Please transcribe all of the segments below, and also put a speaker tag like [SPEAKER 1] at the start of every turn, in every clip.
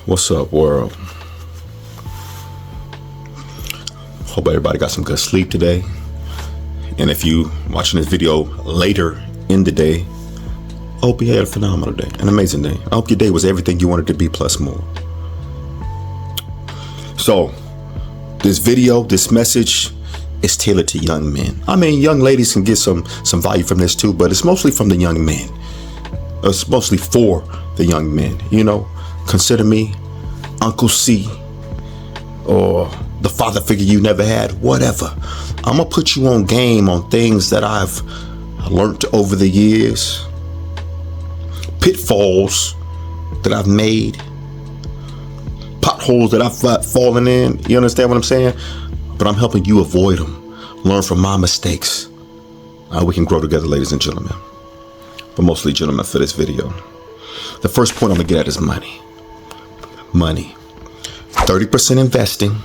[SPEAKER 1] What's up, world? Hope everybody got some good sleep today. And if you watching this video later in the day, I hope you had a phenomenal day, an amazing day. I hope your day was everything you wanted to be plus more. So this video, this message is tailored to young men. I mean, young ladies can get some value from this too, but it's mostly from the young men. It's mostly for the young men. You know, consider me Uncle C or the father figure you never had, whatever. I'm gonna put you on game on things that I've learned over the years, pitfalls that I've made, potholes that I've fallen in. You understand what I'm saying? But I'm helping you avoid them, learn from my mistakes. We can grow together, ladies and gentlemen, but mostly gentlemen for this video. The first point I'm gonna get at is money. Money. 30% investing,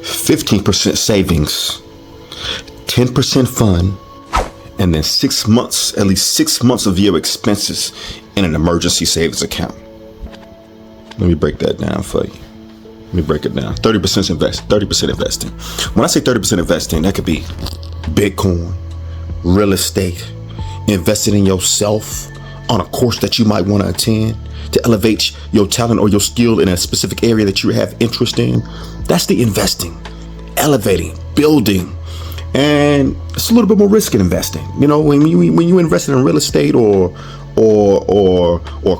[SPEAKER 1] 15% savings, 10% fun, and then 6 months, at least 6 months of your expenses in an emergency savings account. Let me break that down for you. Let me break it down. 30% investing. When I say 30% investing, that could be Bitcoin, real estate, investing in yourself on a course that you might want to attend to elevate your talent or your skill in a specific area that you have interest in. That's the investing, elevating, building. And it's a little bit more risk in investing. You know, when you invest in real estate or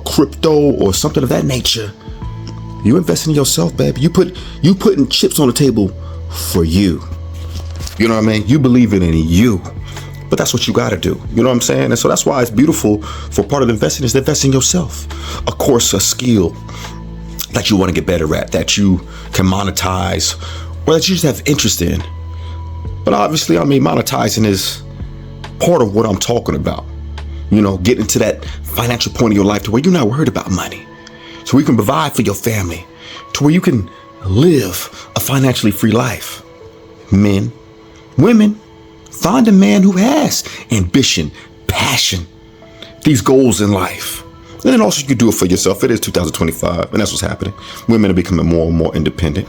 [SPEAKER 1] crypto or something of that nature, you invest in yourself, baby. You putting chips on the table for you. You know what I mean? You believe in you. But that's what you got to do. You know what I'm saying? And so that's why it's beautiful for part of investing is to invest in yourself. A course, a skill that you want to get better at, that you can monetize, or that you just have interest in. But obviously, I mean, monetizing is part of what I'm talking about. You know, getting to that financial point of your life to where you're not worried about money. So you can provide for your family, to where you can live a financially free life. Men, women, find a man who has ambition, passion, these goals in life. And then also you can do it for yourself. It is 2025, and that's what's happening. Women are becoming more and more independent.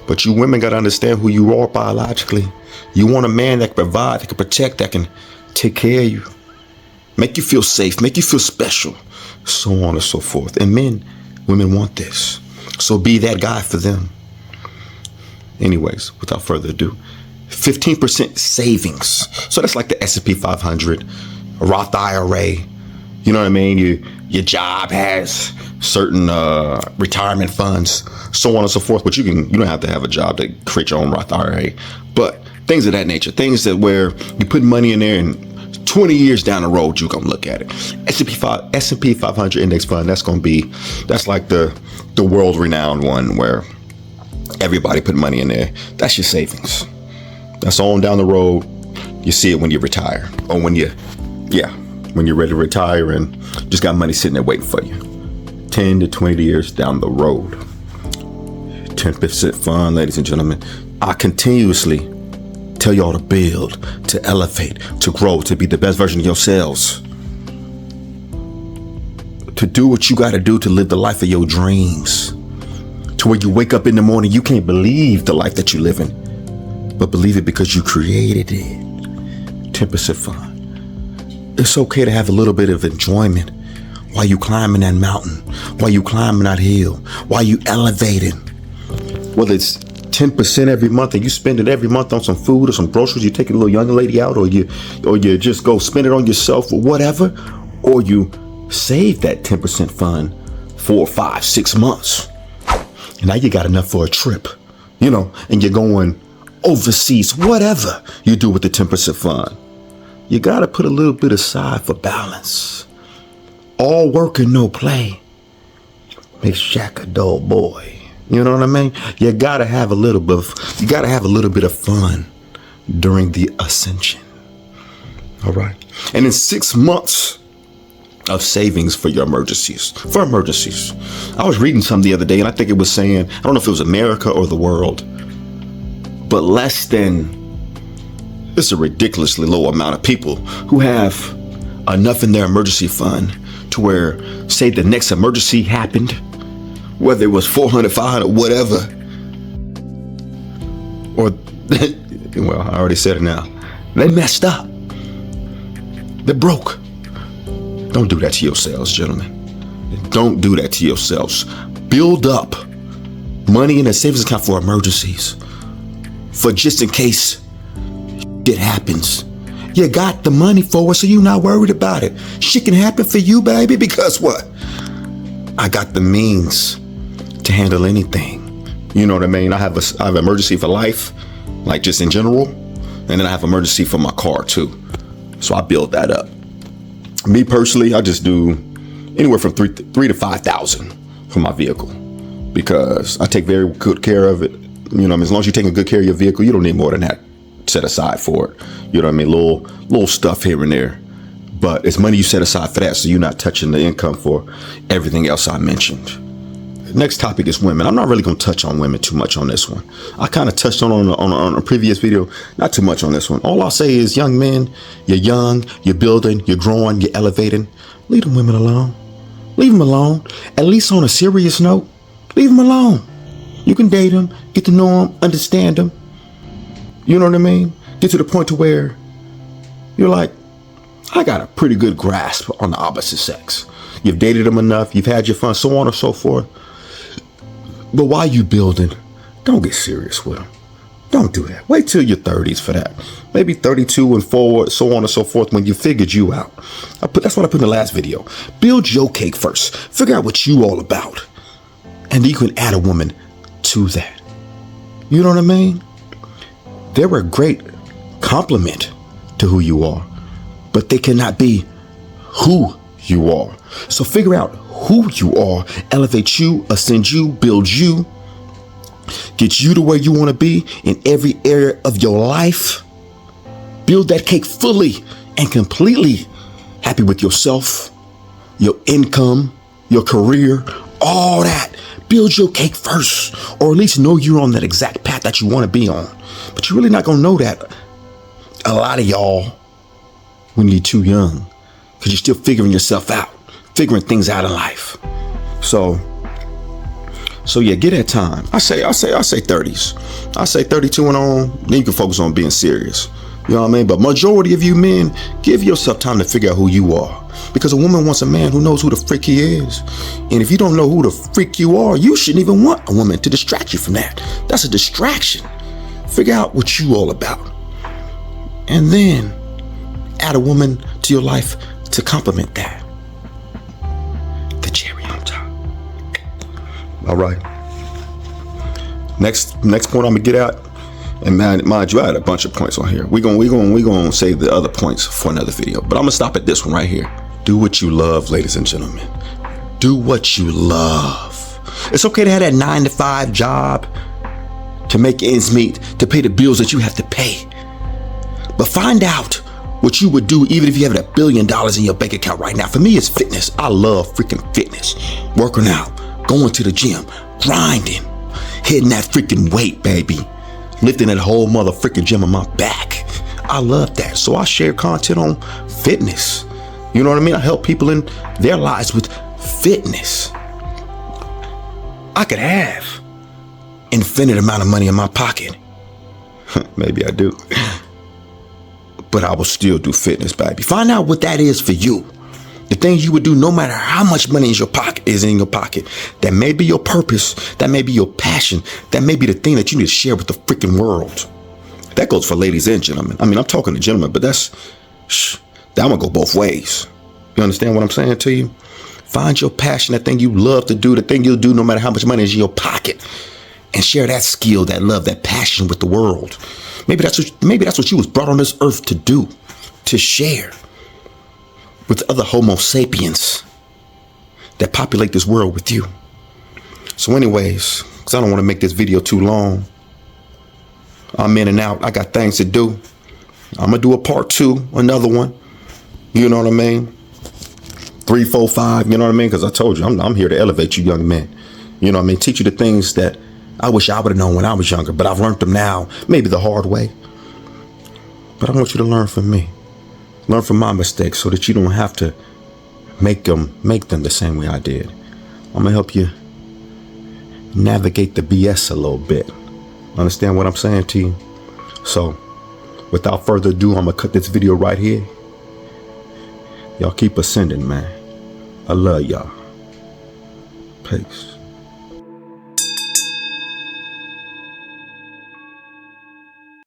[SPEAKER 1] But you women got to understand who you are biologically. You want a man that can provide, that can protect, that can take care of you, make you feel safe, make you feel special, so on and so forth. And women want this. So be that guy for them. Anyways, without further ado, 15% savings. So that's like the S&P 500, a Roth IRA. You know what I mean? Your job has certain retirement funds, so on and so forth. But you don't have to have a job to create your own Roth IRA. But things of that nature, things that where you put money in there and 20 years down the road, you come look at it. S&P 500 index fund, that's like the world renowned one where everybody put money in there. That's your savings. That's on down the road. You see it when you retire or when you're ready to retire and just got money sitting there waiting for you. 10 to 20 years down the road. 10% fun, ladies and gentlemen. I continuously tell y'all to build, to elevate, to grow, to be the best version of yourselves. To do what you got to do to live the life of your dreams. To where you wake up in the morning, you can't believe the life that you live in. But believe it because you created it. 10% fun. It's okay to have a little bit of enjoyment while you climbing that mountain, while you climbing that hill, while you elevating. Whether it's 10% every month and you spend it every month on some food or some groceries, you take a little young lady out, or you just go spend it on yourself or whatever, or you save that 10% fund 4, 5, 6 months. And now you got enough for a trip, you know, and you're going overseas, whatever you do with the 10% fund. You got to put a little bit aside for balance. All work and no play makes Jack a dull boy. You know what I mean? You got to have a little bit of fun during the ascension. All right. And in 6 months of savings for your emergencies. I was reading something the other day and I think it was saying, I don't know if it was America or the world, but it's a ridiculously low amount of people who have enough in their emergency fund to where, say the next emergency happened whether it was 400, 500, whatever. Or, well, I already said it now. They messed up. They're broke. Don't do that to yourselves, gentlemen. Don't do that to yourselves. Build up money in a savings account for emergencies. For just in case it happens. You got the money for it, so you're not worried about it. Shit can happen for you, baby, because what? I got the means to handle anything. You know what I mean? I have an emergency for life, like just in general, and then I have emergency for my car too. So I build that up. Me personally, I just do anywhere from three to 5,000 for my vehicle because I take very good care of it. You know, as long as you're taking good care of your vehicle, you don't need more than that set aside for it. You know what I mean? Little stuff here and there, but it's money you set aside for that, so you're not touching the income for everything else I mentioned. Next topic is women. I'm not really going to touch on women too much on this one. I kind of touched on a previous video, not too much on this one. All I'll say is, young men, you're young, you're building, you're growing, you're elevating. Leave them women alone. Leave them alone. At least on a serious note, leave them alone. You can date them, get to know them, understand them. You know what I mean? Get to the point to where you're like, I got a pretty good grasp on the opposite sex. You've dated them enough, you've had your fun, so on and so forth. But while you building, don't get serious with them. Don't do that. Wait till your 30s for that. Maybe 32 and forward, so on and so forth, when you figured you out. That's what I put in the last video. Build your cake first. Figure out what you all about. And you can add a woman to that. You know what I mean? They're a great compliment to who you are, but they cannot be who you are. So figure out who you are, elevate you, ascend you, build you, get you to where you want to be in every area of your life. Build that cake fully and completely. Happy with yourself, your income, your career, all that. Build your cake first, or at least know you're on that exact path that you want to be on. But you're really not going to know that, a lot of y'all, when you're too young, because you're still figuring yourself out, figuring things out in life. So yeah, get that time. I say 30s. I say 32 and on, then you can focus on being serious. You know what I mean? But majority of you men, give yourself time to figure out who you are. Because a woman wants a man who knows who the freak he is. And if you don't know who the freak you are, you shouldn't even want a woman to distract you from that. That's a distraction. Figure out what you all about. And then add a woman to your life to complement that. The cherry on top. All right. Next point I'm gonna get at, and mind you, I had a bunch of points on here. We're gonna save the other points for another video. But I'm gonna stop at this one right here. Do what you love, ladies and gentlemen. Do what you love. It's okay to have that 9-to-5 job to make ends meet, to pay the bills that you have to pay. But find out what you would do even if you have $1 billion in your bank account right now. For me, it's fitness. I love freaking fitness. Working out, going to the gym, grinding, hitting that freaking weight, baby. Lifting that whole mother freaking gym on my back. I love that. So I share content on fitness. You know what I mean? I help people in their lives with fitness. I could have infinite amount of money in my pocket. Maybe I do. But I will still do fitness, baby. Find out what that is for you. The things you would do no matter how much money is in your pocket. That may be your purpose. That may be your passion. That may be the thing that you need to share with the freaking world. That goes for ladies and gentlemen. I mean, I'm talking to gentlemen, but that one go both ways. You understand what I'm saying to you? Find your passion, that thing you love to do, the thing you'll do no matter how much money is in your pocket, and share that skill, that love, that passion with the world. Maybe that's what you was brought on this earth to do, to share with other Homo sapiens that populate this world with you. So anyways, because I don't want to make this video too long, I'm in and out. I got things to do. I'm going to do a part 2, another one. You know what I mean? 3, 4, 5, you know what I mean? Because I told you, I'm here to elevate you young men. You know what I mean? Teach you the things that I wish I would have known when I was younger, but I've learned them now, maybe the hard way. But I want you to learn from me. Learn from my mistakes so that you don't have to make them the same way I did. I'm going to help you navigate the BS a little bit. Understand what I'm saying to you? So without further ado, I'm gonna cut this video right here. Y'all keep ascending, man. I love y'all. Peace.